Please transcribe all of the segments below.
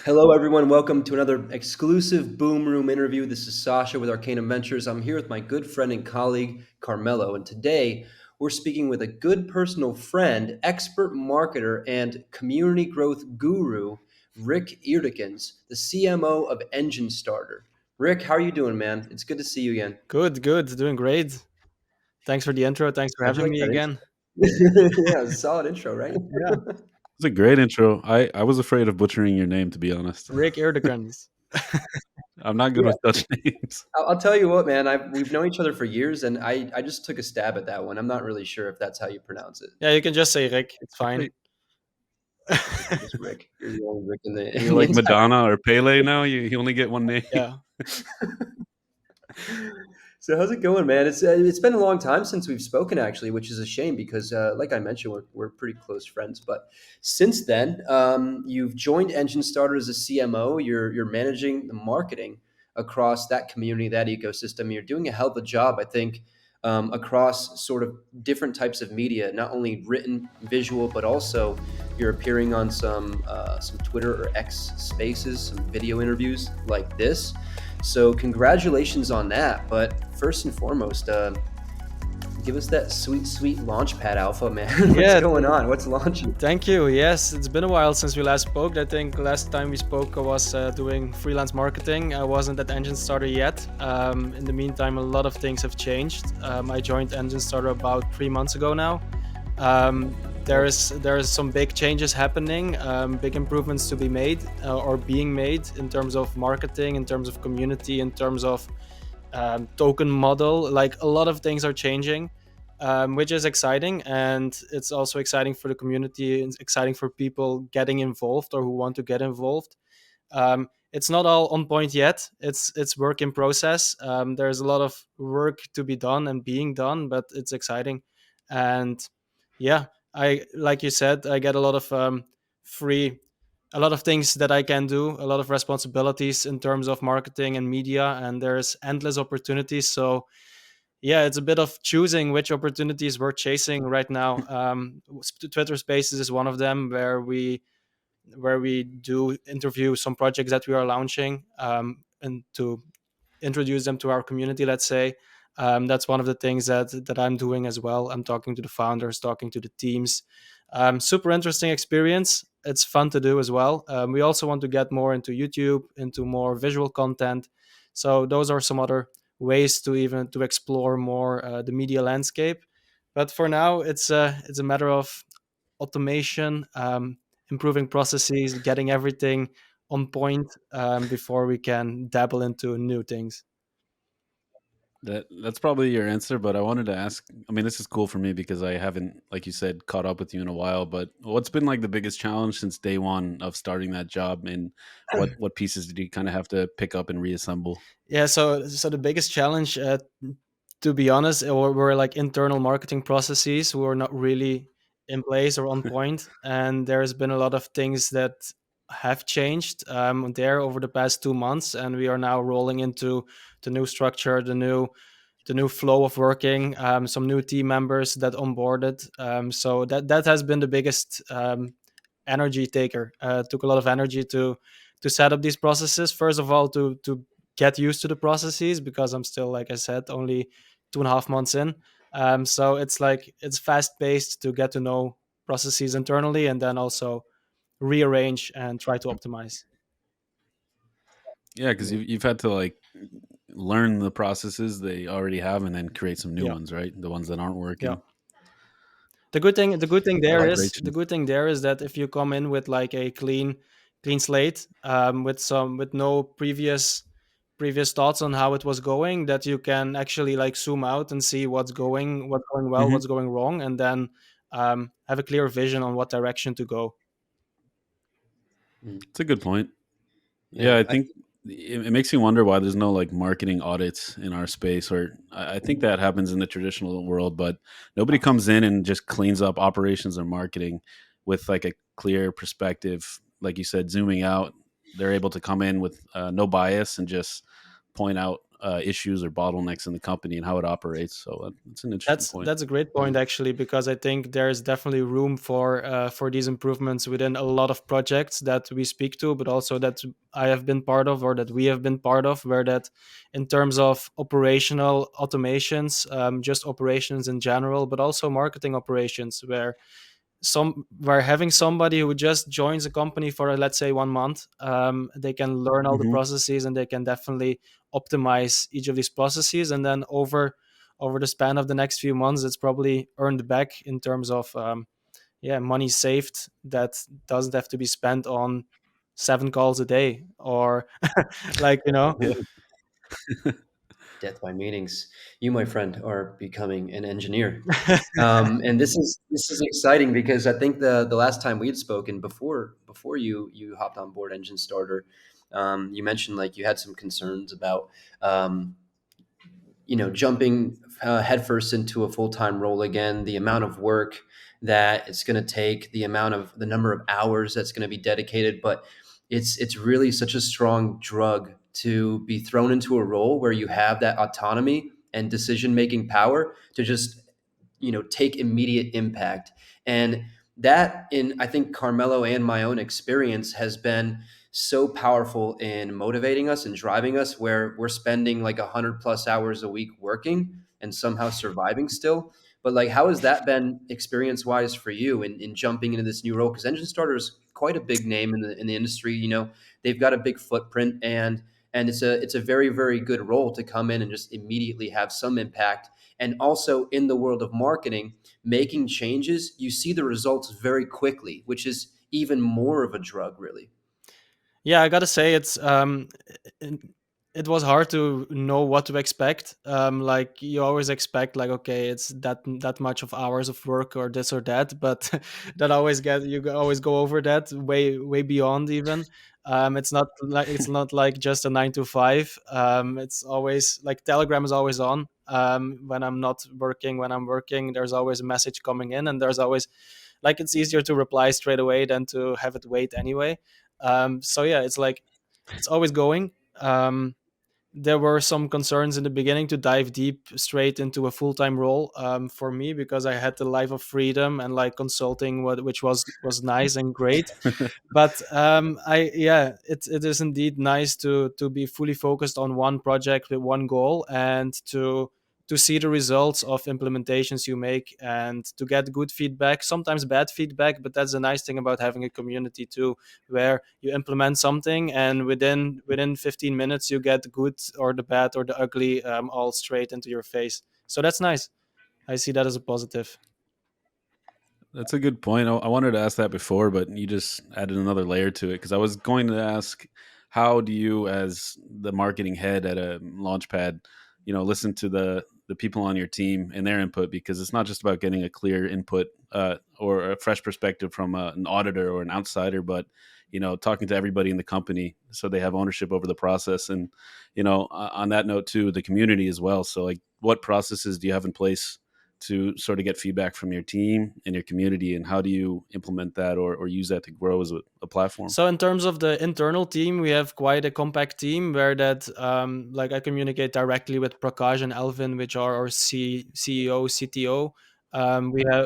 Hello, everyone. Welcome to another exclusive Boom Room interview. This is Sasha with Arcanum Ventures. I'm here with my good friend and colleague, Carmelo. And today we're speaking with a good personal friend, expert marketer, and community growth guru, Rik Eerdekens, the CMO of Enjinstarter. Rick, how are you doing, man? It's good to see you again. Good, good, doing great. Thanks for the intro. Thanks for How'd you having like me that again. intro? Yeah, it was a solid intro, right? Yeah, It's a great intro. I was afraid of butchering your name, to be honest. Rik Eerdekens. I'm not good Yeah, with Dutch names. I'll tell you what, man. We've known each other for years, and I just took a stab at that one. I'm not really sure if that's how you pronounce it. Yeah, you can just say Rik. It's fine. Actually, Okay, just Rick. You're the only Rick in the you're in the like entire. Madonna or Pele now. You only get one name. Yeah. So how's it going, man? It's been a long time since we've spoken, actually, which is a shame because, like I mentioned, we're pretty close friends. But since then, you've joined Engine Starter as a CMO. You're managing the marketing across that community, that ecosystem. You're doing a hell of a job, I think, across sort of different types of media, not only written, visual, but also you're appearing on some Twitter or X Spaces, some video interviews like this. So congratulations on that. But first and foremost, give us that sweet, sweet launchpad alpha, man. What's Yeah, going on? What's launching? thank you. Yes, it's been a while since we last spoke. I think last time we spoke, I was doing freelance marketing. I wasn't at Engine Starter yet. In the meantime, a lot of things have changed. I joined Engine Starter about 3 months ago now. There is some big changes happening, big improvements to be made or being made in terms of marketing, in terms of community, in terms of token model. Like a lot of things are changing, which is exciting, and it's also exciting for the community. It's exciting for people getting involved or who want to get involved. It's not all on point yet. It's work in process. There's a lot of work to be done and being done, but it's exciting. And yeah, I like you said, I get a lot of free, a lot of things that I can do, a lot of responsibilities in terms of marketing and media, and there's endless opportunities. So yeah, it's a bit of choosing which opportunities we're chasing right now. Twitter Spaces is one of them where we do interview some projects that we are launching, and to introduce them to our community, let's say. That's one of the things that I'm doing as well. I'm talking to the founders, talking to the teams. Super interesting experience. It's fun to do as well. We also want to get more into YouTube, into more visual content. So those are some other ways to even to explore more the media landscape. But for now, it's a matter of automation, improving processes, getting everything on point before we can dabble into new things. That's probably your answer, but I wanted to ask. I mean, this is cool for me because I haven't, like you said, caught up with you in a while. But what's been like the biggest challenge since day one of starting that job, and what pieces did you kind of have to pick up and reassemble? Yeah, so the biggest challenge, to be honest, were like internal marketing processes were not really in place or on point, and there's been a lot of things that have changed there over the past 2 months, and we are now rolling into the new structure, the new flow of working, some new team members that onboarded. So that has been the biggest energy taker. Took a lot of energy to set up these processes. First of all, to get used to the processes because I'm still, like I said, only 2.5 months in. So it's like it's fast paced to get to know processes internally and then also rearrange and try to optimize. Yeah, because Yeah. you've had to like learn the processes they already have and then create some new Yeah, ones, right? The ones that aren't yeah. working. The good thing there is the Operations. good thing there is that if you come in with like a clean slate, with no previous thoughts on how it was going, that you can actually like zoom out and see what's going well, Hmm. what's going wrong, and then have a clear vision on what direction to go. Mm. It's a good point. Yeah, Yeah. I think it makes you wonder why there's no like marketing audits in our space. Or I think that happens in the traditional world, but nobody comes in and just cleans up operations or marketing with like a clear perspective. Like you said, zooming out, they're able to come in with no bias and just point out issues or bottlenecks in the company and how it operates. So that's an interesting point. That's a great point actually, because I think there's definitely room for these improvements within a lot of projects that we speak to, but also that I have been part of or that we have been part of, where that in terms of operational automations, just operations in general, but also marketing operations, where having somebody who just joins a company for let's say 1 month, they can learn all the Hmm. processes and they can definitely optimize each of these processes, and then over the span of the next few months it's probably earned back in terms of money saved that doesn't have to be spent on 7 calls a day or like Yeah. Death by meetings. You, my friend, are becoming an engineer. And this is exciting because I think the last time we had spoken before you hopped on board Engine Starter, you mentioned like you had some concerns about um, jumping headfirst into a full-time role again, the amount of work that it's going to take, the number of hours that's going to be dedicated. But it's really such a strong drug to be thrown into a role where you have that autonomy and decision making power to just take immediate impact. And that, in I think Carmelo and my own experience, has been so powerful in motivating us and driving us, where we're spending like 100 plus hours a week working and somehow surviving still. But like, how has that been experience wise for you in jumping into this new role? Because Engine Starter is quite a big name in the industry. They've got a big footprint, and it's a very, very good role to come in and just immediately have some impact. And also in the world of marketing, making changes, you see the results very quickly, which is even more of a drug, really. Yeah, I gotta say it, it was hard to know what to expect. Like you always expect, like okay, it's that much of hours of work or this or that, but that always always go over that way beyond even. It's not like just a 9 to 5. It's always like Telegram is always on. When I'm not working, when I'm working, there's always a message coming in, and there's always like it's easier to reply straight away than to have it wait anyway. So yeah, it's like it's always going. There were some concerns in the beginning to dive deep straight into a full-time role for me, because I had the life of freedom and like consulting, which was nice and great. But I yeah, it is indeed nice to be fully focused on one project with one goal, and to see the results of implementations you make, and to get good feedback, sometimes bad feedback, but that's the nice thing about having a community too, where you implement something and within 15 minutes you get the good or the bad or the ugly all straight into your face. So that's nice. I see that as a positive. That's a good point. I wanted to ask that before, but you just added another layer to it because I was going to ask, how do you, as the marketing head at a launchpad, listen to the people on your team and their input? Because it's not just about getting a clear input or a fresh perspective from an auditor or an outsider, but talking to everybody in the company so they have ownership over the process. And on that note too, the community as well. So like, what processes do you have in place to sort of get feedback from your team and your community, and how do you implement that or use that to grow as a platform? So in terms of the internal team, we have quite a compact team where that like I communicate directly with Prakash and Alvin, which are our CEO, CTO.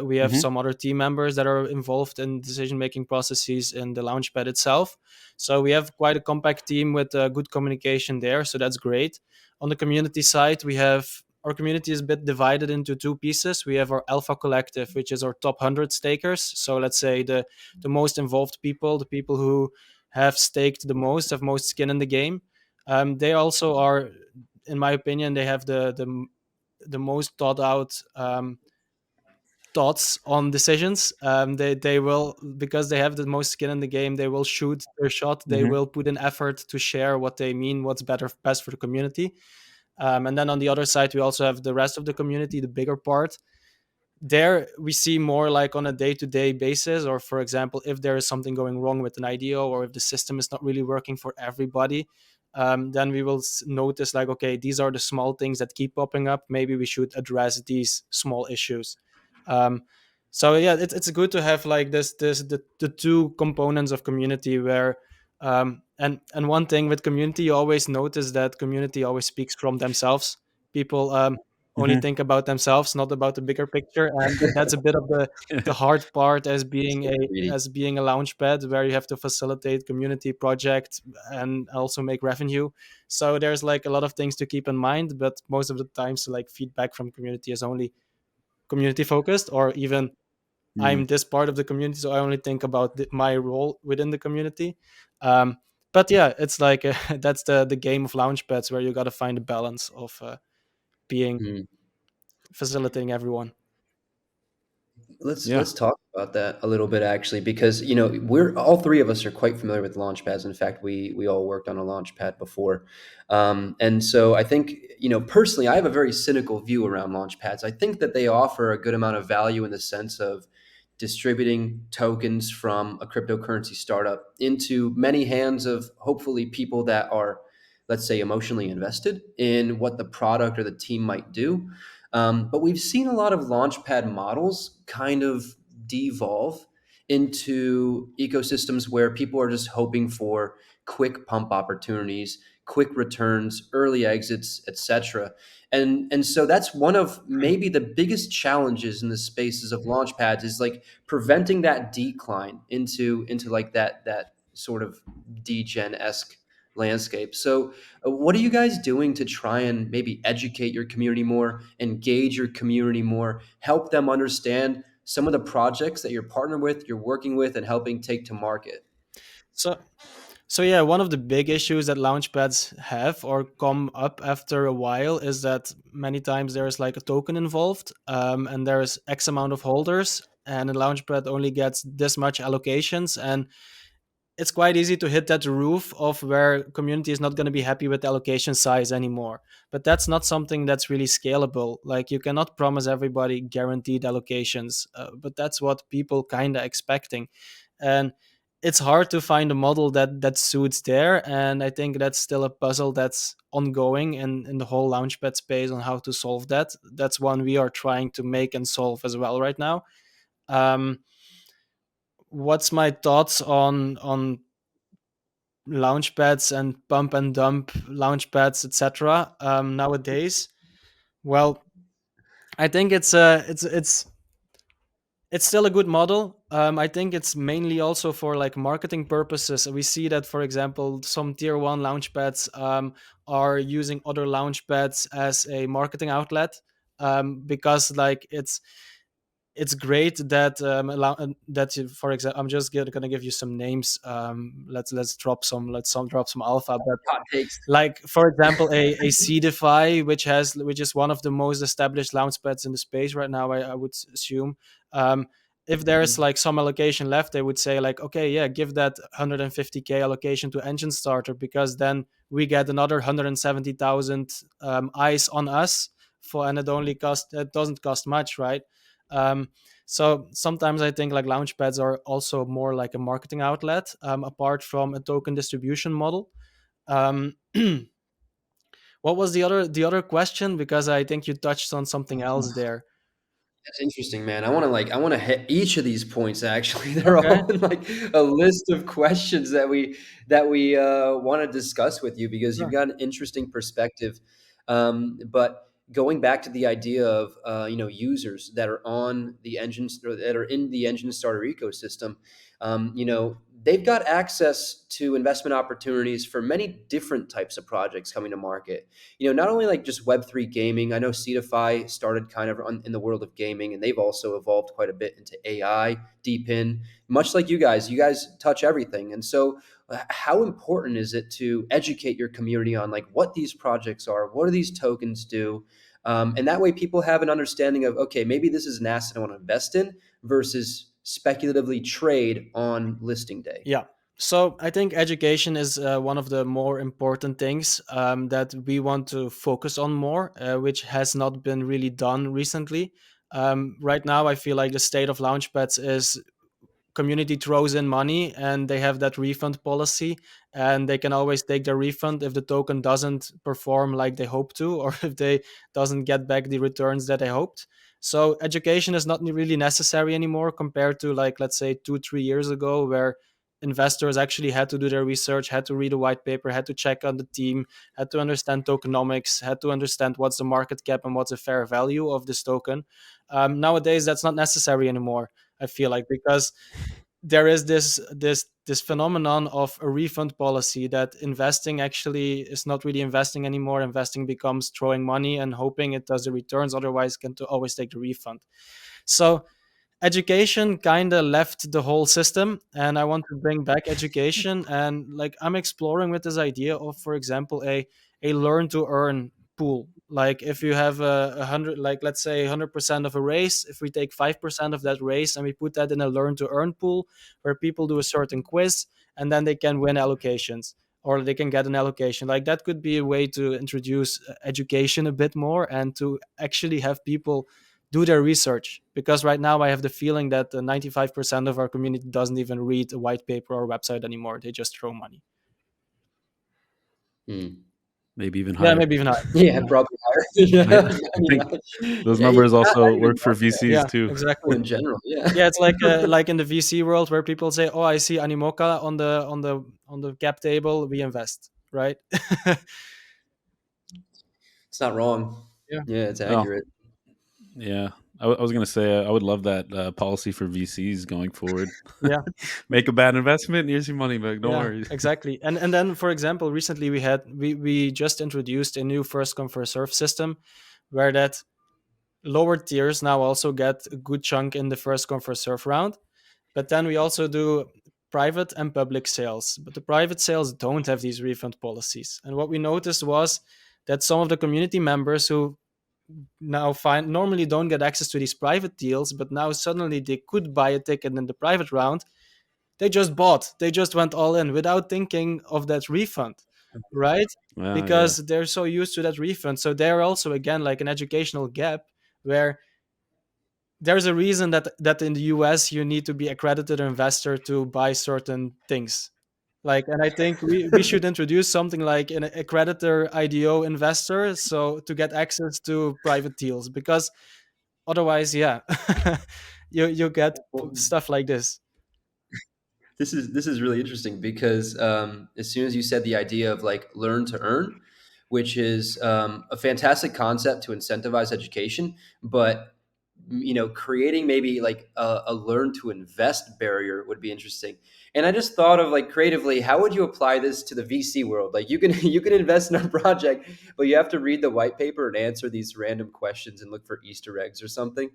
We have Hmm. some other team members that are involved in decision making processes in the Launchpad itself. So we have quite a compact team with good communication there. So that's great. On the community side, we have our community is a bit divided into two pieces. We have our Alpha Collective, which is our top 100 stakers. So let's say the most involved people, the people who have staked the most, have most skin in the game. They also are, in my opinion, they have the most thought out thoughts on decisions. They will, because they have the most skin in the game. They will shoot their shot. They Hmm. will put in effort to share what they mean, what's best for the community. And then on the other side, we also have the rest of the community, the bigger part. There we see more like on a day-to-day basis, or for example if there is something going wrong with an idea, or if the system is not really working for everybody, then we will notice like okay, these are the small things that keep popping up, maybe we should address these small issues. um, so yeah, it's good to have like the two components of community where And one thing with community, you always notice that community always speaks from themselves. People only Hmm. think about themselves, not about the bigger picture, and that's a bit of the hard part So greedy. as being a launch pad, where you have to facilitate community projects and also make revenue. So there's like a lot of things to keep in mind, but most of the times, like, feedback from community is only community focused, or even Mm. I'm this part of the community, so I only think about my role within the community. Um, but yeah, it's like that's the game of launchpads, where you got to find a balance of being Mm. facilitating everyone. Yeah. Let's talk about that a little bit actually, because we're all three of us are quite familiar with launchpads. In fact, we all worked on a launchpad before, and so I think personally, I have a very cynical view around launchpads. I think that they offer a good amount of value in the sense of distributing tokens from a cryptocurrency startup into many hands of hopefully people that are, let's say, emotionally invested in what the product or the team might do. But we've seen a lot of launchpad models kind of devolve into ecosystems where people are just hoping for quick pump opportunities, quick returns, early exits, etc. And so that's one of maybe the biggest challenges in the spaces of launchpads, is like preventing that decline into like that sort of degen esque landscape. So what are you guys doing to try and maybe educate your community more, engage your community more, help them understand some of the projects that you're partnered with, you're working with, and helping take to market? So So yeah, one of the big issues that launchpads have or come up after a while is that many times there's like a token involved, and there's X amount of holders, and a launchpad only gets this much allocations, and it's quite easy to hit that roof of where community is not going to be happy with the allocation size anymore. But that's not something that's really scalable. Like, you cannot promise everybody guaranteed allocations, but that's what people kind of expecting, and it's hard to find a model that suits there. And I think that's still a puzzle that's ongoing in the whole launchpad space on how to solve that. That's one we are trying to make and solve as well right now. Um, what's my thoughts on launchpads and pump and dump launchpads, etc. Nowadays? Well, I think it's still a good model. I think it's mainly also for like marketing purposes. We see that, for example, some tier one launchpads are using other launchpads as a marketing outlet, because like it's great that for example, I'm just gonna give you some names. Let's drop some alpha. But Hot takes. like, for example, a CDFI, which is one of the most established launchpads in the space right now, I would assume. um, if there's Mhm. like some allocation left, they would say like, okay, yeah, give that 150K allocation to Enjinstarter, because then we get another 170,000 eyes on us, and it doesn't cost much, right? um, so sometimes I think like launchpads are also more like a marketing outlet, apart from a token distribution model. um, what was the other question? Because I think you touched on something else there. That's interesting, man. I want to hit each of these points actually. They're Okay. all in like a list of questions that we want to discuss with you, because you've Sure. got an interesting perspective. But going back to the idea of users that are on the engines, or that are in the engine starter ecosystem, they've got access to investment opportunities for many different types of projects coming to market. Not only like just Web3 gaming. I know Cetify started kind of in the world of gaming, and they've also evolved quite a bit into AI, deep in, much like you guys. You guys touch everything. And so, how important is it to educate your community on like what these projects are? What do these tokens do? And that way people have an understanding of, okay, maybe this is an asset I want to invest in versus speculatively trade on listing day. Yeah. So I think education is one of the more important things that we want to focus on more, which has not been really done recently. Right now, I feel like the state of launchpads is community throws in money and they have that refund policy, and they can always take their refund if the token doesn't perform like they hope to, or if they doesn't get back the returns that they hoped. So education is not really necessary anymore compared to, like, let's say 2 3 years ago, where investors actually had to do their research, had to read a white paper, had to check on the team, had to understand tokenomics, had to understand what's the market cap and what's the fair value of this token. Nowadays, that's not necessary anymore. I feel like, because there is this phenomenon of a refund policy, that investing actually is not really investing anymore. Investing becomes throwing money and hoping it does the returns, otherwise can to always take the refund. So education kind of left the whole system, and I want to bring back education. And like, I'm exploring with this idea of, for example, a learn to earn pool. Like, if you have a hundred, like let's say 100% of a race, if we take 5% of that race and we put that in a learn to earn pool, where people do a certain quiz and then they can win allocations, or they can get an allocation, like that could be a way to introduce education a bit more, and to actually have people do their research. Because right now I have the feeling that 95% of our community doesn't even read a white paper or website anymore. They just throw money. Hmm. maybe even Yeah, higher. maybe even higher. Yeah, probably higher. I, Yeah, I think those yeah, numbers not also even work for about that. VCs Yeah, too. Well, exactly. in general, yeah. Yeah, it's like in the VC world, where people say, "Oh, I see Animoca on the cap table, we invest." Right? It's not wrong. Yeah, Yeah, it's Oh, accurate. yeah. I was gonna say I would love that policy for VCs going forward. yeah, Make a bad investment, here's your money back. Don't yeah, worry. exactly. And then, for example, recently we just introduced a new first come first serve system, where that lower tiers now also get a good chunk in the first come first serve round. But then we also do private and public sales. But the private sales don't have these refund policies. And what we noticed was that some of the community members who now find normally don't get access to these private deals, but now suddenly they could buy a ticket in the private round, they just bought. They just went all in without thinking of that refund, right? Yeah. Because they're so used to that refund. So they're also, again, like an educational gap, where there's a reason that in the US you need to be accredited investor to buy certain things. Like, and I think we should introduce something like an accreditor IDO investor, so to get access to private deals, because otherwise, yeah, you get Well, stuff like this. this is really interesting because as soon as you said the idea of like learn to earn, which is a fantastic concept to incentivize education, but creating maybe like a learn to invest barrier would be interesting. And I just thought of like creatively, how would you apply this to the VC world? Like you can you can invest in a project, but you have to read the white paper and answer these random questions and look for Easter eggs or something.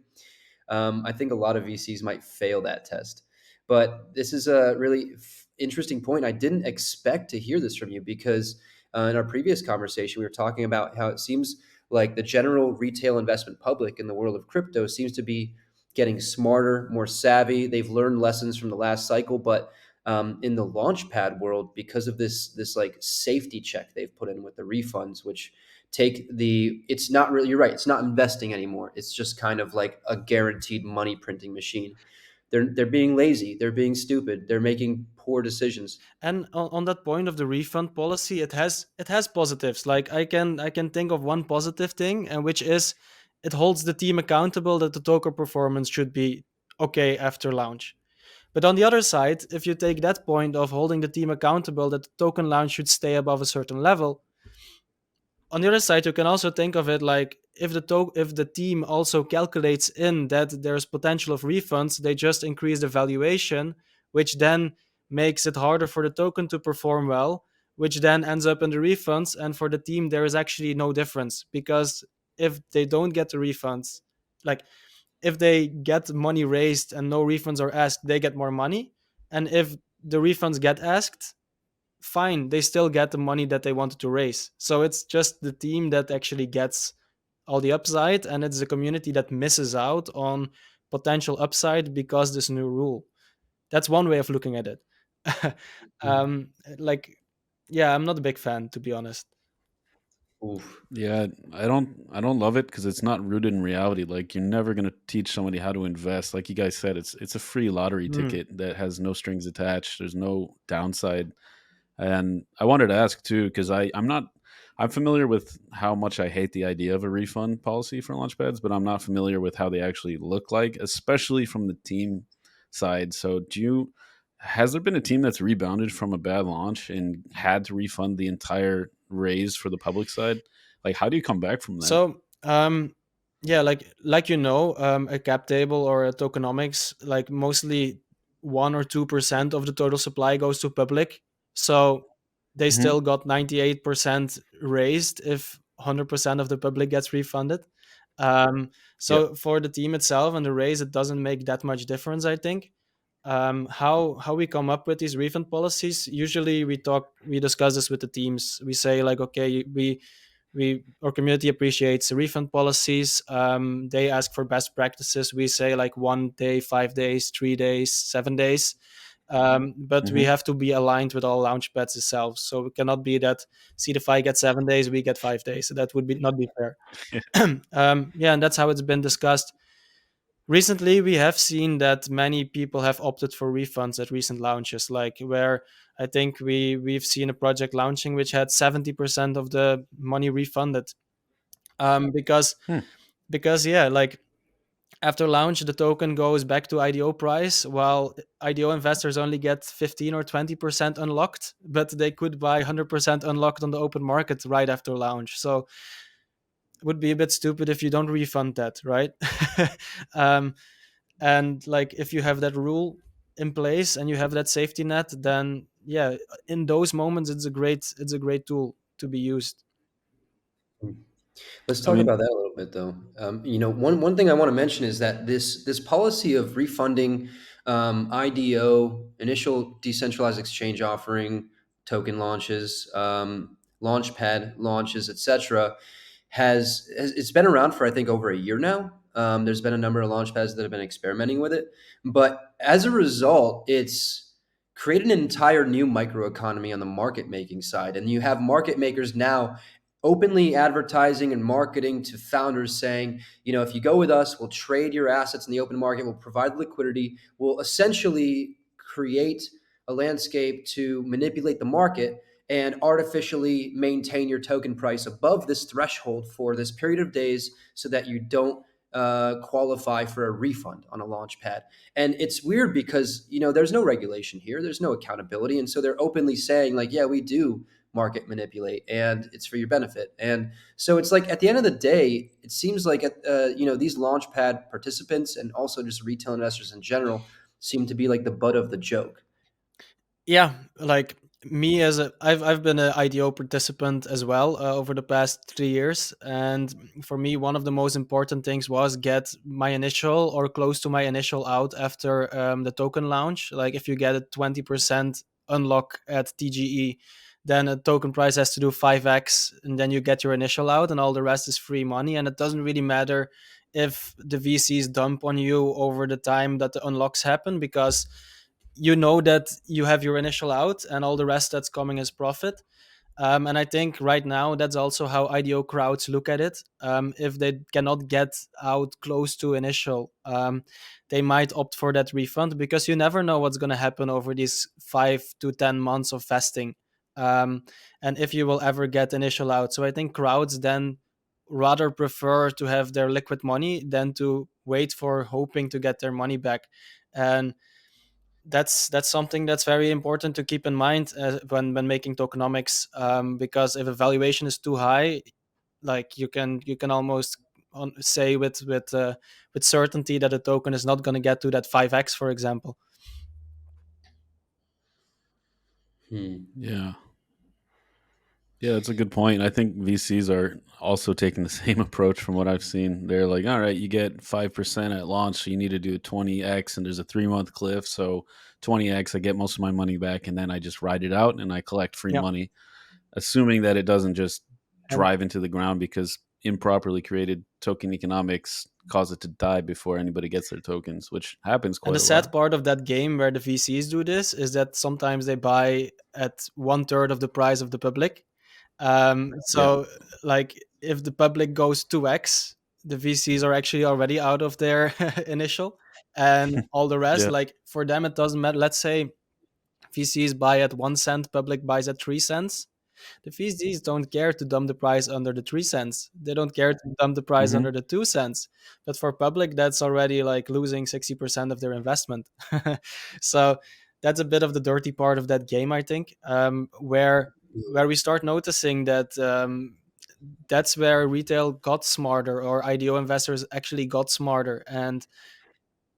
I think a lot of VCs might fail that test. But this is a really interesting point. I didn't expect to hear this from you because in our previous conversation, we were talking about how it seems like the general retail investment public in the world of crypto seems to be getting smarter, more savvy. They've learned lessons from the last cycle, but in the launchpad world, because of this like safety check they've put in with the refunds, which it's not really, you're right, it's not investing anymore, it's just kind of like a guaranteed money printing machine. They're being lazy, they're being stupid, they're making poor decisions. And on that point of the refund policy, it has positives. Like, I can think of one positive thing, and which is it holds the team accountable that the token performance should be okay after launch. But on the other side, if you take that point of holding the team accountable that the token launch should stay above a certain level, on the other side, you can also think of it like, if the team also calculates in that there's potential of refunds, they just increase the valuation, which then makes it harder for the token to perform well, which then ends up in the refunds. And for the team, there is actually no difference, because if they don't get the refunds, like, if they get money raised and no refunds are asked, they get more money. And if the refunds get asked, fine, they still get the money that they wanted to raise. So it's just the team that actually gets all the upside, and it's the community that misses out on potential upside because this new rule. That's one way of looking at it. Mhm. um, like, yeah, I'm not a big fan, to be honest. Oof. Yeah, I don't love it because it's not rooted in reality. Like you're never gonna teach somebody how to invest. Like you guys said, it's a free lottery Mm. ticket that has no strings attached. There's no downside. And I wanted to ask too, because I'm familiar with how much I hate the idea of a refund policy for launchpads, but I'm not familiar with how they actually look like, especially from the team side. So do you has there been a team that's rebounded from a bad launch and had to refund the entire raise for the public side? Like, how do you come back from that? So yeah, like a cap table or a tokenomics, like mostly 1 or 2% of the total supply goes to public. So they Hmm. still got 98% raised if 100% of the public gets refunded. Yeah. So for the team itself and the raise, it doesn't make that much difference, I think. How we come up with these refund policies? Usually, we discuss this with the teams. We say like, okay, we our community appreciates refund policies. They ask for best practices. We say like 1 day, 5 days, 3 days, 7 days. But we Hmm. have to be aligned with all launchpads itself. So it cannot be that CDFI gets 7 days, we get 5 days. So that would be not be fair. Yeah, and that's how it's been discussed. Recently, we have seen that many people have opted for refunds at recent launches, like where I think we've seen a project launching which had 70% of the money refunded. Because Hmm. yeah, like after launch, the token goes back to IDO price, while IDO investors only get 15 or 20% unlocked, but they could buy 100% unlocked on the open market right after launch. So it would be a bit stupid if you don't refund that, right? um, and like if you have that rule in place and you have that safety net, then yeah, in those moments it's a great tool to be used. Let's I talk mean, about that a little bit, though. One thing I want to mention is that this policy of refunding IDO, initial decentralized exchange offering, token launches, launchpad launches, etc., has it's been around for I think over a year now. There's been a number of launchpads that have been experimenting with it, but as a result, it's created an entire new microeconomy on the market making side, and you have market makers now openly advertising and marketing to founders saying, if you go with us, we'll trade your assets in the open market, we'll provide liquidity, we'll essentially create a landscape to manipulate the market and artificially maintain your token price above this threshold for this period of days so that you don't qualify for a refund on a launch pad. And it's weird because, there's no regulation here, there's no accountability. And so they're openly saying, like, yeah, we do market manipulate and it's for your benefit. And so it's like at the end of the day, it seems like these launchpad participants and also just retail investors in general seem to be like the butt of the joke. Yeah, like me as a I've been an IDO participant as well over the past 3 years, and for me one of the most important things was get my initial or close to my initial out after the token launch. Like if you get a 20% unlock at TGE, then a token price has to do 5x, and then you get your initial out, and all the rest is free money, and it doesn't really matter if the VCs dump on you over the time that the unlocks happen, because you know that you have your initial out and all the rest that's coming is profit. And I think right now that's also how IDO crowds look at it. If they cannot get out close to initial, they might opt for that refund, because you never know what's going to happen over these 5 to 10 months of fasting, um, and if you will ever get initial out. So I think crowds then rather prefer to have their liquid money than to wait for hoping to get their money back. And that's something that's very important to keep in mind when making tokenomics, because if a valuation is too high, like you can almost say with certainty that a token is not going to get to that 5x, for example. Hmm. yeah. Yeah, that's a good point. I think VCs are also taking the same approach from what I've seen. They're like, all right, you get 5% at launch, so you need to do 20x, and there's a 3 month cliff. So 20x, I get most of my money back, and then I just ride it out and I collect free Yeah, money, assuming that it doesn't just and drive into the ground because improperly created token economics cause it to die before anybody gets their tokens, which happens and the quite a lot. sad part of that game where the VCs do this is that sometimes they buy at 1/3 of the price of the public. Yeah. So like if the public goes 2x, the VCs are actually already out of their initial, and all the rest, Yeah. like for them, it doesn't matter. Let's say VCs buy at 1 cent, public buys at 3 cents. The VCs don't care to dump the price under the 3 cents. They don't care to dump the price Hmm. under the 2 cents. But for public, that's already like losing 60% of their investment. So that's a bit of the dirty part of that game, I think, where we start noticing that that's where retail got smarter, or IDO investors actually got smarter.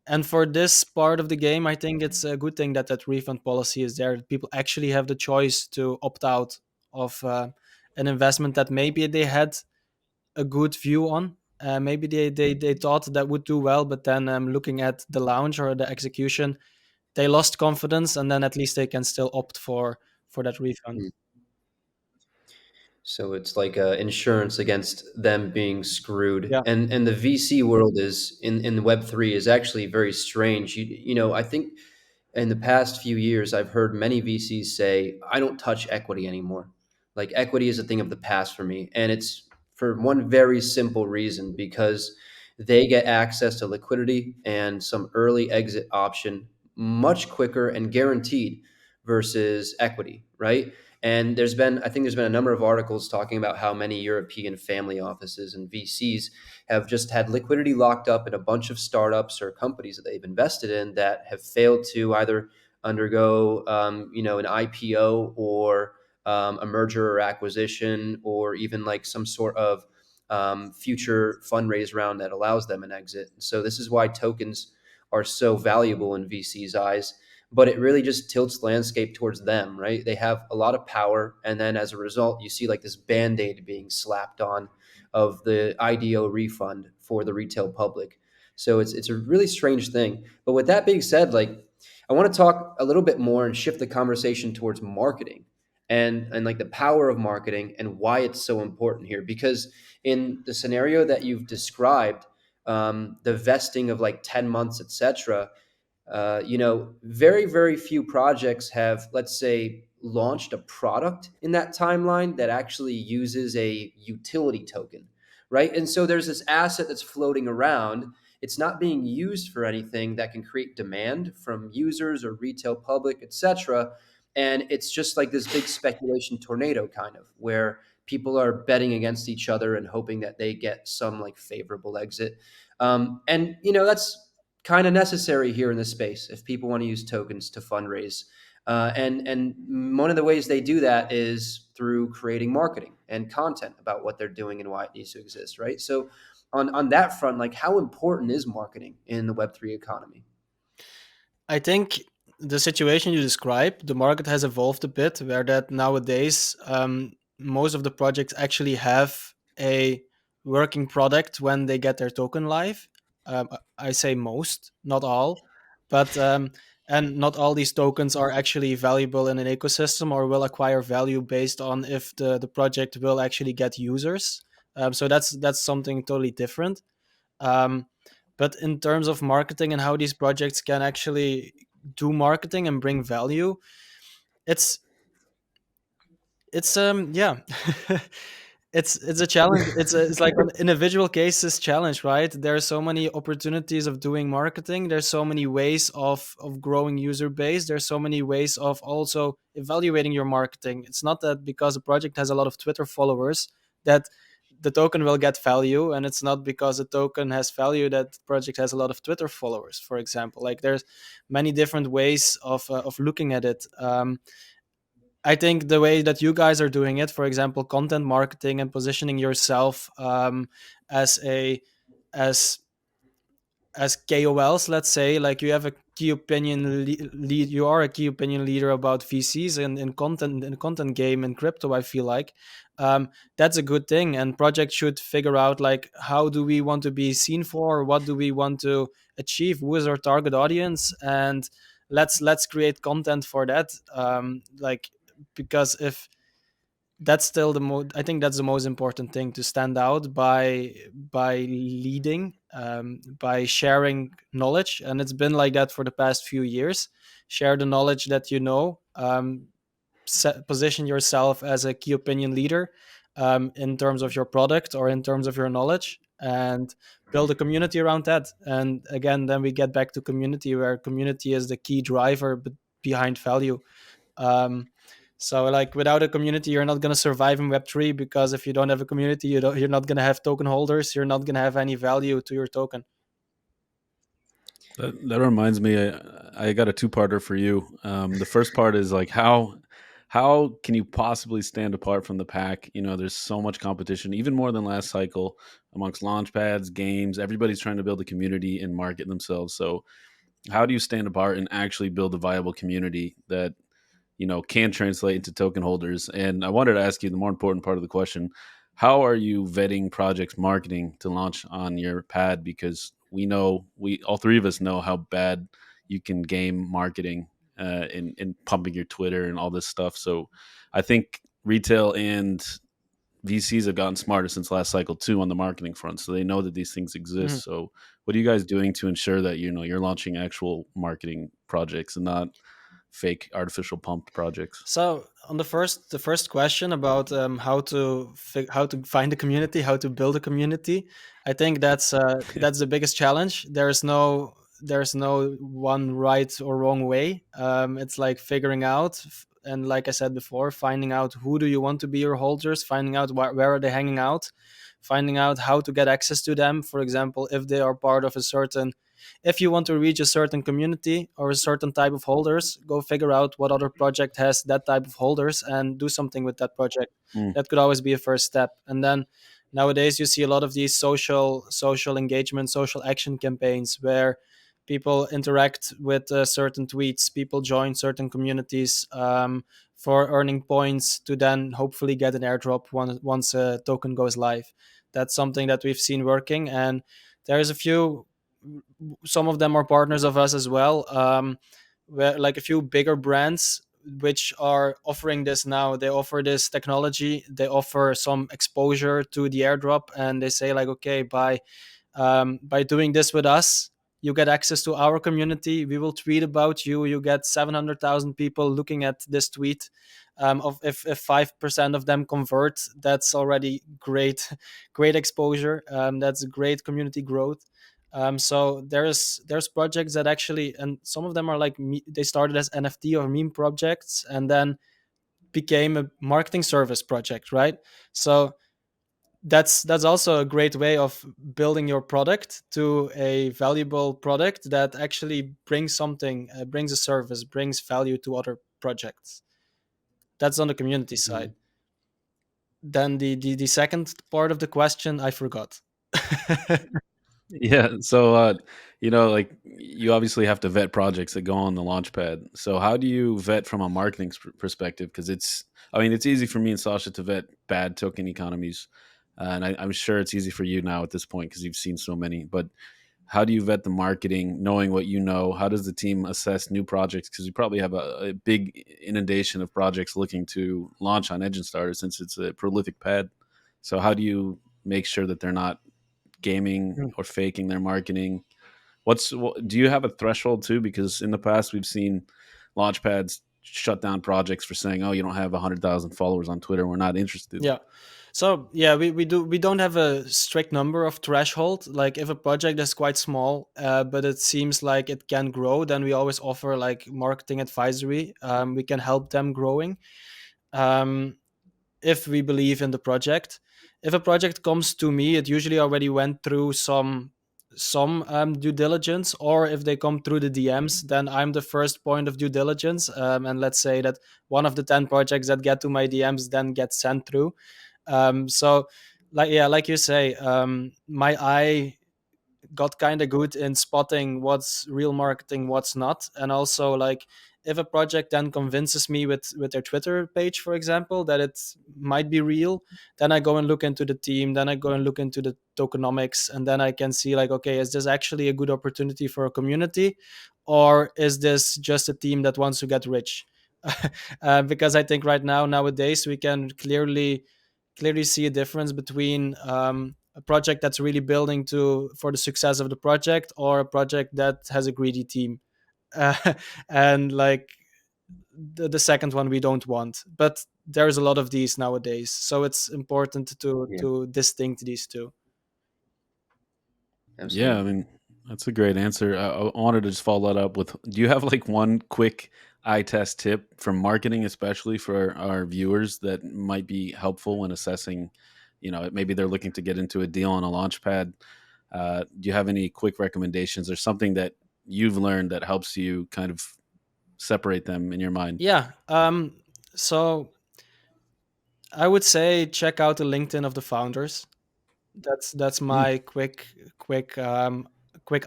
And for this part of the game, I think it's a good thing that that refund policy is there. People actually have the choice to opt out of an investment that maybe they had a good view on. Maybe they thought that would do well, but then looking at the launch or the execution, they lost confidence, and then at least they can still opt for that refund. Mm. So it's like insurance against them being screwed. Yeah. And the VC world is in Web3 is actually very strange. I think in the past few years, I've heard many VCs say, I don't touch equity anymore. Like equity is a thing of the past for me. And it's for one very simple reason because they get access to liquidity and some early exit option much quicker and guaranteed versus equity, right? And I think there's been a number of articles talking about how many European family offices and VCs have just had liquidity locked up in a bunch of startups or companies that they've invested in that have failed to either undergo, an IPO or a merger or acquisition, or even like some sort of future fundraise round that allows them an exit. So this is why tokens are so valuable in VC's eyes, but it really just tilts the landscape towards them, right? They have a lot of power. And then as a result, you see like this band-aid being slapped on of the IDO refund for the retail public. So it's a really strange thing. But with that being said, like I want to talk a little bit more and shift the conversation towards marketing and like the power of marketing and why it's so important here. Because in the scenario that you've described, the vesting of like 10 months, etc., very, very few projects have, let's say, launched a product in that timeline that actually uses a utility token, right? And so there's this asset that's floating around. It's not being used for anything that can create demand from users or retail public, etc. And it's just like this big speculation tornado kind of where people are betting against each other and hoping that they get some like favorable exit. And that's kind of necessary here in this space if people want to use tokens to fundraise. And one of the ways they do that is through creating marketing and content about what they're doing and why it needs to exist, right? So on that front, like how important is marketing in the Web3 economy? I think the situation you described, the market has evolved a bit, where that nowadays most of the projects actually have a working product when they get their token live. I say most, not all, but and not all these tokens are actually valuable in an ecosystem or will acquire value based on if the project will actually get users. So that's something totally different. Um, but in terms of marketing and how these projects can actually do marketing and bring value, it's yeah, it's a challenge. It's like an individual cases challenge, right? There are so many opportunities of doing marketing. There's so many ways of growing user base. There's so many ways of also evaluating your marketing. It's not that because a project has a lot of Twitter followers that the token will get value, and it's not because a token has value that the project has a lot of Twitter followers, for example. Like there's many different ways of looking at it. I think the way that you guys are doing it, for example, content marketing and positioning yourself as a as as KOLs, let's say, like you have a key opinion lead, you are a key opinion leader about VCs and in content game and crypto. I feel like that's a good thing, and projects should figure out like how do we want to be seen for, what do we want to achieve, who is our target audience, and let's create content for that. Like because if that's still the most, I think that's the most important thing, to stand out by leading, by sharing knowledge. And it's been like that for the past few years. Share the knowledge that you know, position yourself as a key opinion leader, in terms of your product or in terms of your knowledge, and build a community around that. And again, then we get back to community, where community is the key driver behind value. Um, so like without a community, you're not going to survive in Web3, because if you don't have a community, you're not going to have token holders, you're not going to have any value to your token. That reminds me, I got a two-parter for you. The first part is like how can you possibly stand apart from the pack? You know, there's so much competition, even more than last cycle, amongst launchpads, games. Everybody's trying to build a community and market themselves. So, how do you stand apart and actually build a viable community that can translate into token holders? And I wanted to ask you the more important part of the question: how are you vetting projects marketing to launch on your pad? Because we all three of us know how bad you can game marketing in pumping your Twitter and all this stuff. So I think retail and VCs have gotten smarter since last cycle too on the marketing front, so they know that these things Mhm. exist. So, what are you guys doing to ensure that you're launching actual marketing projects and not fake artificial pumped projects? So on the first question about how to find a community, how to build a community, I think that's the biggest challenge. There's no one right or wrong way. It's like figuring out, and like I said before, finding out who do you want to be your holders, finding out where are they hanging out, finding out how to get access to them. For example, if they are part of a certain, if you want to reach a certain community or a certain type of holders, go figure out what other project has that type of holders and do something with that project. Mm, That could always be a first step. And then nowadays you see a lot of these social engagement, social action campaigns where people interact with certain tweets, people join certain communities for earning points to then hopefully get an airdrop once a token goes live. That's something that we've seen working, and there's a few, some of them are partners of us as well, where like a few bigger brands which are offering this now. They offer this technology, they offer some exposure to the airdrop, and they say like, okay, by doing this with us, you get access to our community, we will tweet about you, you get 700,000 people looking at this tweet. Of if 5% of them convert, that's already great great exposure. That's great community growth. So there's projects that actually, and some of them are like they started as NFT or meme projects and then became a marketing service project, right? So that's also a great way of building your product to a valuable product that actually brings something, brings a service, brings value to other projects. That's on the community side. mm. Then the second part of the question I forgot. Yeah. So, like you obviously have to vet projects that go on the launchpad. So, how do you vet from a marketing perspective? Because I mean, it's easy for me and Sasha to vet bad token economies, and I'm sure it's easy for you now at this point because you've seen so many. But how do you vet the marketing, knowing what you know? How does the team assess new projects? Because you probably have a big inundation of projects looking to launch on Enjinstarter since it's a prolific pad. So, how do you make sure that they're not gaming Mm. or faking their marketing? Do you have a threshold too? Because in the past we've seen launchpads shut down projects for saying, "Oh, you don't have 100,000 followers on Twitter. We're not interested." Yeah. So yeah, we don't have a strict number of threshold. Like if a project is quite small, but it seems like it can grow, then we always offer like marketing advisory. We can help them growing. Um, if we believe in the project. If a project comes to me, it usually already went through some due diligence, or if they come through the DMs, then I'm the first point of due diligence. And let's say that one of the 10 projects that get to my DMs then get sent through. So, like yeah, like you say, my eye got kind of good in spotting what's real marketing, what's not. And also like if a project then convinces me with their Twitter page, for example, that it might be real, then I go and look into the team, then I go and look into the tokenomics, and then I can see like, okay, is this actually a good opportunity for a community, or is this just a team that wants to get rich? Because I think right now, nowadays, we can clearly see a difference between a project that's really building to for the success of the project, or a project that has a greedy team. uh, and like the second one we don't want, but there's a lot of these nowadays, so it's important Yeah, to distinct these two. Yeah, I absolutely. mean, that's a great answer. I wanted to just follow that up with: do you have like one quick eye test tip for marketing, especially for our viewers, that might be helpful when assessing? Maybe they're looking to get into a deal on a launch pad. Do you have any quick recommendations or something that you've learned that helps you kind of separate them in your mind? Yeah. So I would say check out the LinkedIn of the founders. That's Mm, my quick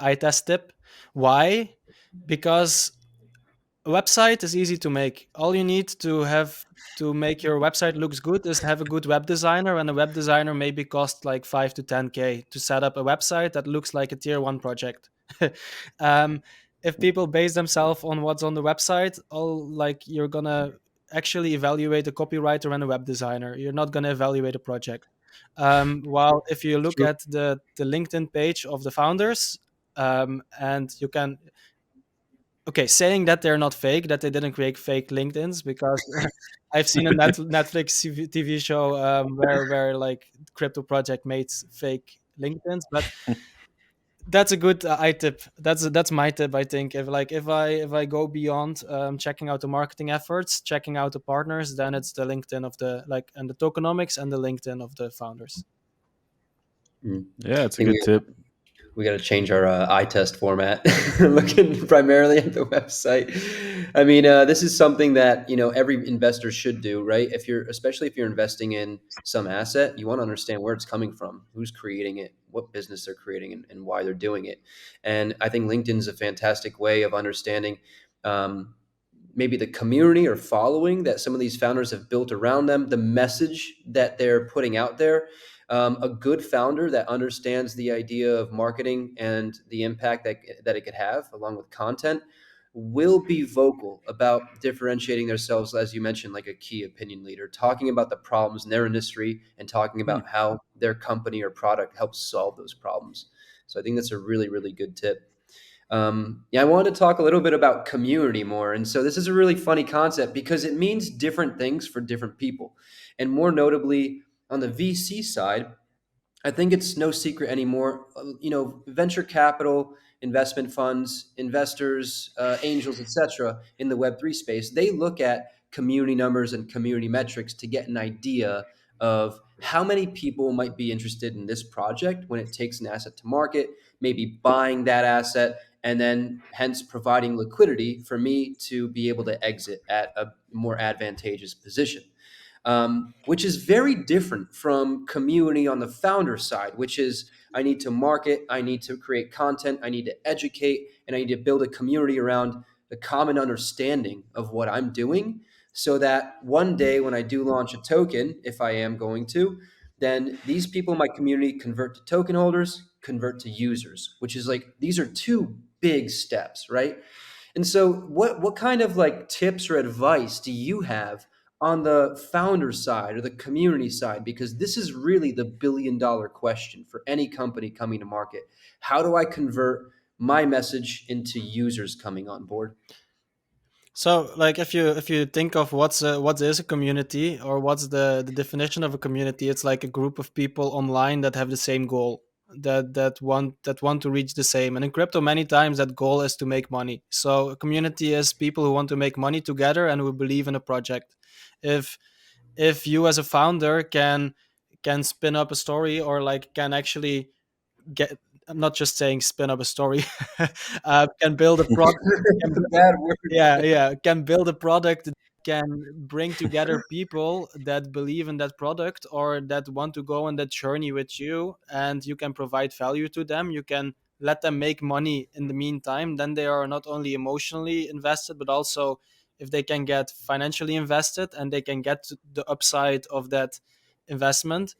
eye test tip. Why? Because a website is easy to make. All you need to have to make your website looks good is have a good web designer, and a web designer maybe cost like 5 to 10K to set up a website that looks like a tier one project. um, if people base themselves on what's on the website, all like you're gonna actually evaluate a copywriter and a web designer. You're not gonna evaluate a project. While if you look true. at the LinkedIn page of the founders, and you can, okay, saying that they're not fake, that they didn't create fake LinkedIn's, because I've seen a Netflix TV show where like crypto project made fake LinkedIn's, but that's a good eye tip. That's my tip. I think if I go beyond checking out the marketing efforts, checking out the partners, then it's the LinkedIn of the like and the tokenomics and the LinkedIn of the founders. Mm. Yeah, I it's a think good tip. we got to change our eye test format, looking primarily at the website. I mean, this is something that every investor should do, right? If you're, especially if you're investing in some asset, you want to understand where it's coming from, who's creating it, what business they're creating, and why they're doing it. And I think LinkedIn is a fantastic way of understanding. Maybe the community or following that some of these founders have built around them, the message that they're putting out there. A good founder that understands the idea of marketing and the impact that it could have, along with content, will be vocal about differentiating themselves, as you mentioned, like a key opinion leader, talking about the problems in their industry and talking Hmm. about how their company or product helps solve those problems. So I think that's a really, really good tip. Yeah, I wanted to talk a little bit about community more. And so this is a really funny concept because it means different things for different people. And more notably, on the VC side, I think it's no secret anymore. Venture capital, investment funds, investors, angels, etc. in the Web3 space, they look at community numbers and community metrics to get an idea of how many people might be interested in this project when it takes an asset to market, maybe buying that asset, and then hence providing liquidity for me to be able to exit at a more advantageous position, which is very different from community on the founder side, which is I need to market, I need to create content, I need to educate, and I need to build a community around the common understanding of what I'm doing so that one day when I do launch a token, if I am going to, then these people in my community convert to token holders, convert to users, which is like these are two big steps, right? And so what kind of like tips or advice do you have on the founder side or the community side? Because this is really the billion-dollar question for any company coming to market. How do I convert my message into users coming on board? So, like, if you think of what is a community, or what's the definition of a community, it's like a group of people online that have the same goal, that want to reach the same. And in crypto, many times that goal is to make money. So, a community is people who want to make money together and who believe in a project. If if you as a founder can spin up a story, or like can actually get, I'm not just saying spin up a story, can build a product, can, Bad word. yeah, can build a product that can bring together people that believe in that product, or that want to go on that journey with you, and you can provide value to them. You can let them make money in the meantime. Then they are not only emotionally invested, but also if they can get financially invested and they can get the upside of that investment,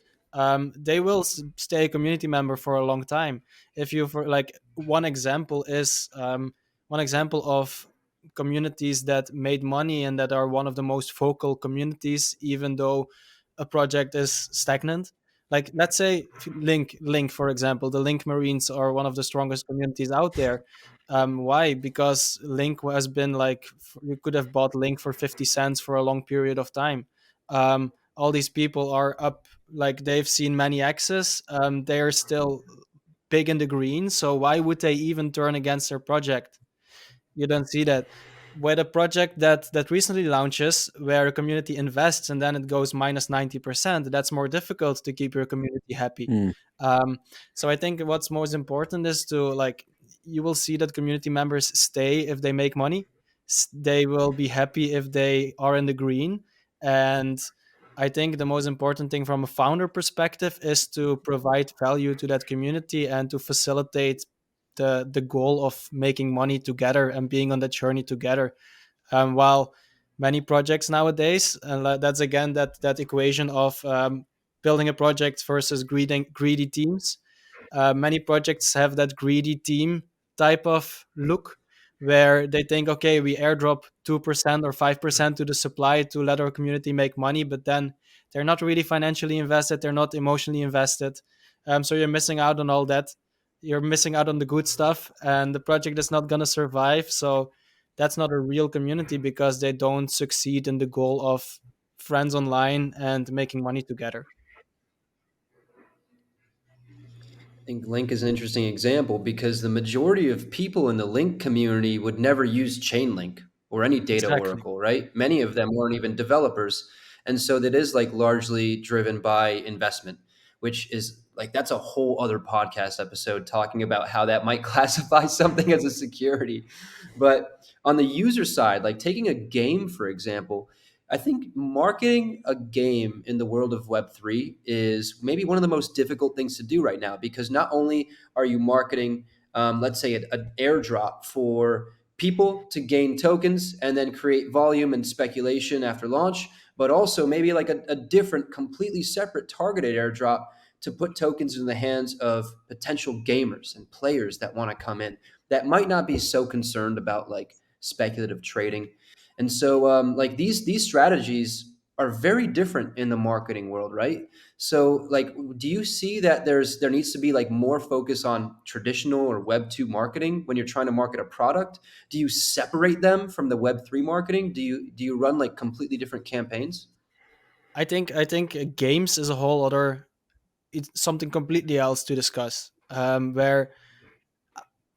they will stay a community member for a long time. If you, for like, one example of communities that made money and that are one of the most vocal communities, even though a project is stagnant. Like, let's say Link, for example, the Link Marines are one of the strongest communities out there. Why? Because Link has been like, you could have bought Link for 50 cents for a long period of time. All these people are up, like, they've seen many X's. They are still big in the green, so why would they even turn against their project? You don't see that with a project that recently launches, where a community invests and then it goes minus 90%. That's more difficult to keep your community happy. Hmm. um, so I think what's most important is to, like, you will see that community members stay if they make money. They will be happy if they are in the green. And I think the most important thing from a founder perspective is to provide value to that community and to facilitate the goal of making money together and being on that journey together. While many projects nowadays, and that's again that equation of building a project versus greedy teams. Many projects have that greedy team type of look, where they think, okay, we airdrop 2% or 5% to the supply to let our community make money, but then they're not really financially invested, they're not emotionally invested. So you're missing out on all that. You're missing out on the good stuff, and the project is not going to survive. So that's not a real community because they don't succeed in the goal of friends online and making money together. Think Link is an interesting example because the majority of people in the Link community would never use Chainlink or any data Exactly. oracle, right? Many of them weren't even developers. And so that is like largely driven by investment, which is like that's a whole other podcast episode talking about how that might classify something as a security. But on the user side, like taking a game, for example, I think marketing a game in the world of Web3 is maybe one of the most difficult things to do right now because not only are you marketing, let's say, an airdrop for people to gain tokens and then create volume and speculation after launch, but also maybe like a different, completely separate targeted airdrop to put tokens in the hands of potential gamers and players that want to come in that might not be so concerned about like speculative trading. And so, like these strategies are very different in the marketing world, right? So, like, do you see that there needs to be like more focus on traditional or Web 2 marketing when you're trying to market a product? Do you separate them from the Web 3 marketing? Do you run like completely different campaigns? I think games is a whole other, it's something completely else to discuss. Where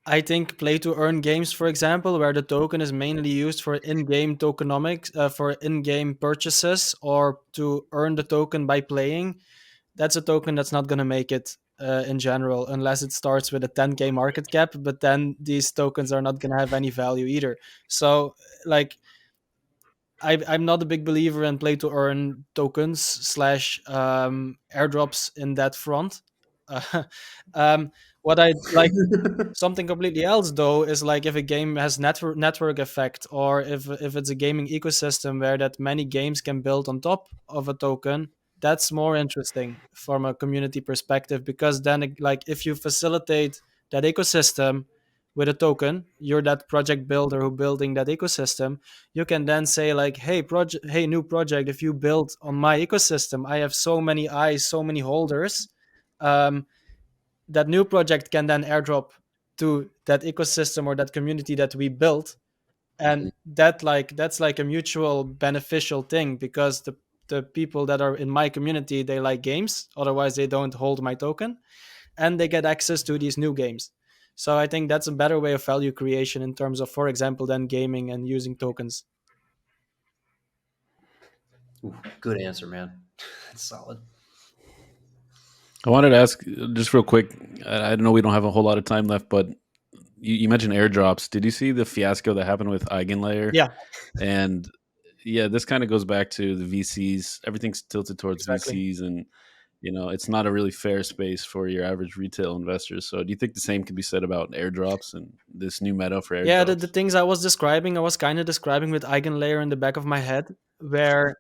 I think play to earn games, for example, where the token is mainly used for in-game tokenomics, for in-game purchases, or to earn the token by playing. That's a token that's not going to make it in general, unless it starts with a 10K market cap. But then these tokens are not going to have any value either. So, like, I'm not a big believer in play to earn tokens slash airdrops in that front. Uh, what I like, something completely else though is like if a game has network effect, or if it's a gaming ecosystem where that many games can build on top of a token. That's more interesting from a community perspective, because then like if you facilitate that ecosystem with a token, you're that project builder who building that ecosystem. You can then say like, hey project, hey new project, if you build on my ecosystem, I have so many eyes, so many holders. um, that new project can then airdrop to that ecosystem or that community that we built. And that's like a mutual beneficial thing, because the people that are in my community, they like games, otherwise they don't hold my token, and they get access to these new games. So I think that's a better way of value creation in terms of, for example, then gaming and using tokens. Ooh, good answer, man. That's solid. I wanted to ask just real quick. I know we don't have a whole lot of time left, but you mentioned airdrops. Did you see the fiasco that happened with Eigenlayer? Yeah, And yeah, this kind of goes back to the VCs. Everything's tilted towards exactly. VCs, and it's not a really fair space for your average retail investors. So, do you think the same can be said about airdrops and this new meta for Yeah, the airdrops? things I was describing, I was kind of describing with Eigenlayer in the back of my head, where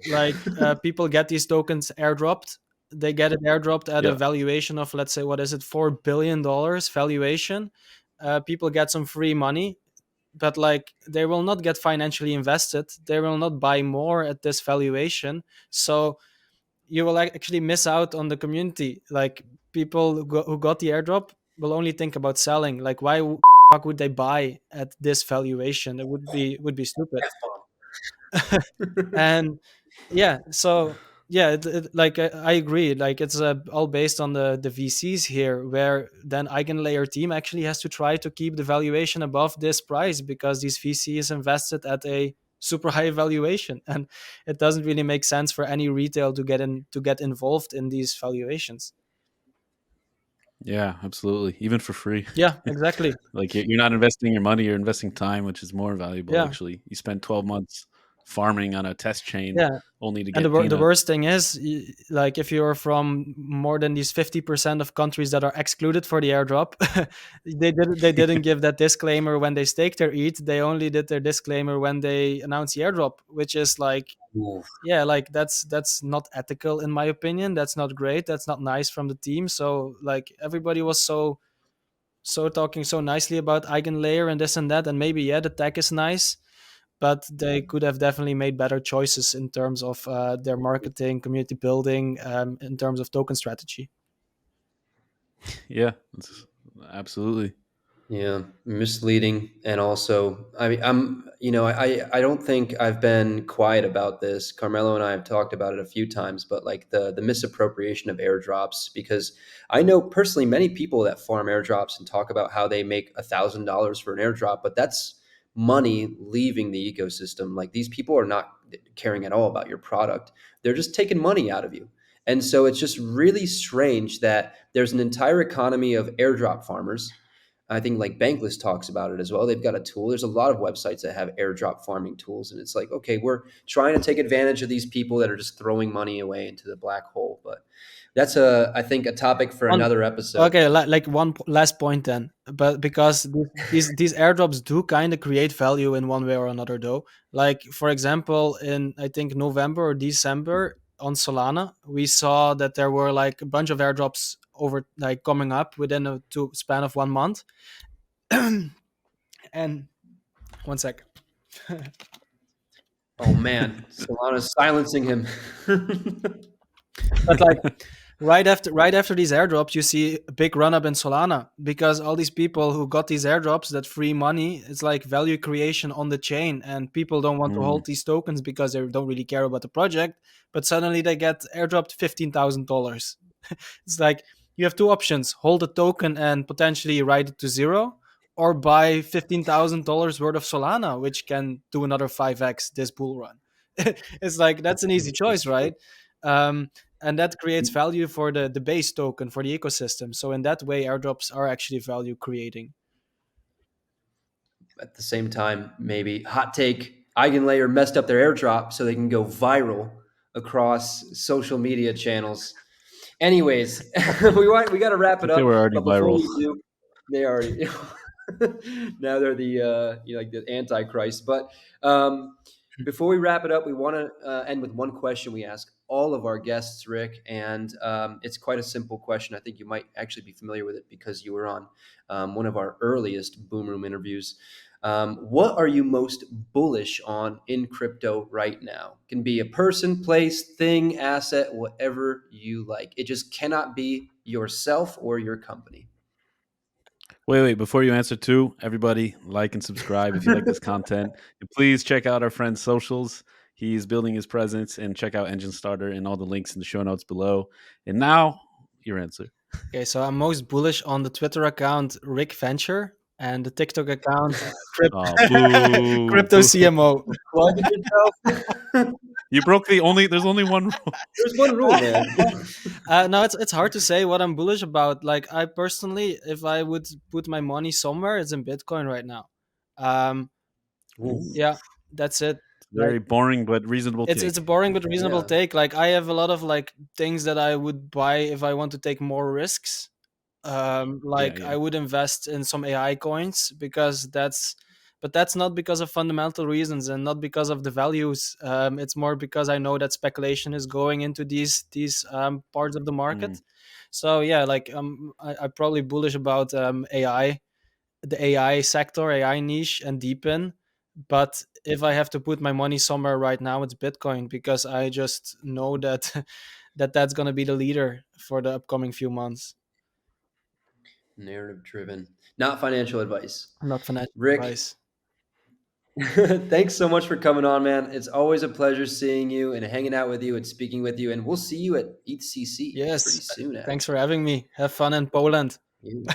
like people get these tokens airdropped. They get it airdropped at a Yeah. valuation of, let's say, what is it, $4 billion valuation. People get some free money, but like they will not get financially invested. They will not buy more at this valuation. So you will actually miss out on the community. Like people who got the airdrop will only think about selling. Like why fuck would they buy at this valuation? It would be stupid. And yeah, so yeah, like I agree, like it's all based on the VCs here, where then Eigenlayer team actually has to try to keep the valuation above this price, because these VCs invested at a super high valuation, and it doesn't really make sense for any retail to get involved in these valuations. Yeah, absolutely. Even for free. Yeah, exactly. Like you're not investing your money, you're investing time, which is more valuable Yeah, actually. You spend 12 months farming on a test chain yeah. only to And get the peanuts. worst thing is, like, if you're from more than these 50% of countries that are excluded for the airdrop, they didn't give that disclaimer when they staked their ETH. They only did their disclaimer when they announced the airdrop, which is like, Oof. yeah, like that's not ethical in my opinion. That's not great. That's not nice from the team. So like everybody was so talking so nicely about eigenlayer and this and that, and maybe yeah, the tech is nice, but they could have definitely made better choices in terms of their marketing, community building, in terms of token strategy. Yeah, absolutely. Yeah, misleading, and also, I mean, I don't think I've been quiet about this. Carmelo and I have talked about it a few times, but like the misappropriation of airdrops, because I know personally many people that farm airdrops and talk about how they make $1,000 for an airdrop, but that's money leaving the ecosystem. Like these people are not caring at all about your product; they're just taking money out of you. And so it's just really strange that there's an entire economy of airdrop farmers. I think like Bankless talks about it as well. They've got a tool. There's a lot of websites that have airdrop farming tools, and it's like, okay, we're trying to take advantage of these people that are just throwing money away into the black hole. But that's I think, a topic for On another episode. Okay, like one last point then, but because these airdrops do kind of create value in one way or another, though. Like for example, in I think November or December on Solana, we saw that there were like a bunch of airdrops over like coming up within a span of 1 month. And one sec. Oh man, Solana's silencing him. But like right after these airdrops, you see a big run up in Solana because all these people who got these airdrops, that free money, it's like value creation on the chain, and people don't want to Mm. hold these tokens because they don't really care about the project. But suddenly they get airdropped $15,000. It's like you have two options: hold a token and potentially write it to zero, or buy $15,000 worth of Solana, which can do another 5x this bull run. It's like that's an easy That's choice, true. right? And that creates value for the base token for the ecosystem. So in that way, airdrops are actually value creating. At the same time, maybe hot take, Eigenlayer messed up their airdrop so they can go viral across social media channels. Anyways, we got to I wrap it think they up. were already But before viral. we do, they already now they're the like the antichrist. But before we wrap it up, we want to end with one question we ask all of our guests, Rick, and it's quite a simple question. I think you might actually be familiar with it because you were on one of our earliest Boom Room interviews. What are you most bullish on in crypto right now? Can be a person, place, thing, asset, whatever you like. It just cannot be yourself or your company. Wait, before you answer too, everybody like and subscribe if you like this content. And please check out our friend's socials. He's building his presence, and check out Enjinstarter and all the links in the show notes below. And now, your answer. Okay, so I'm most bullish on the Twitter account Rick Venture and the TikTok account Oh, boo, Crypto boo. CMO. Plug yourself. You broke there's only one rule. There's one rule, man. No, it's hard to say what I'm bullish about. Like I personally, if I would put my money somewhere, it's in Bitcoin right now. Um, Ooh, yeah, that's it. Like Very boring but reasonable it's a take. boring but reasonable yeah. take. Like I have a lot of like things that I would buy if I want to take more risks. Yeah, Like yeah. I would invest in some AI coins because but that's not because of fundamental reasons and not because of the values. It's more because I know that speculation is going into these parts of the Mm. market. So yeah, like I'm probably bullish about AI, the AI sector, AI niche, and deepen. But if I have to put my money somewhere right now, it's Bitcoin because I just know that that's going to be the leader for the upcoming few months. Narrative driven, not financial advice. Not financial Rick, advice. thanks so much for coming on, man. It's always a pleasure seeing you and hanging out with you and speaking with you. And we'll see you at ETHCC pretty Yes. soon, Thanks actually. for having me. Have fun in Poland. Yeah.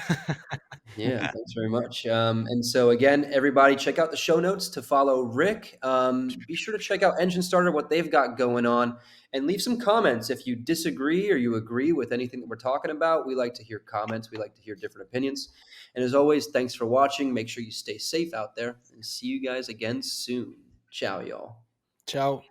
Yeah, thanks very much. And so again, everybody, check out the show notes to follow Rick. Be sure to check out Engine Starter, what they've got going on, and leave some comments if you disagree or you agree with anything that we're talking about. We like to hear comments. We like to hear different opinions. And as always, thanks for watching. Make sure you stay safe out there, and see you guys again soon. Ciao, y'all. Ciao.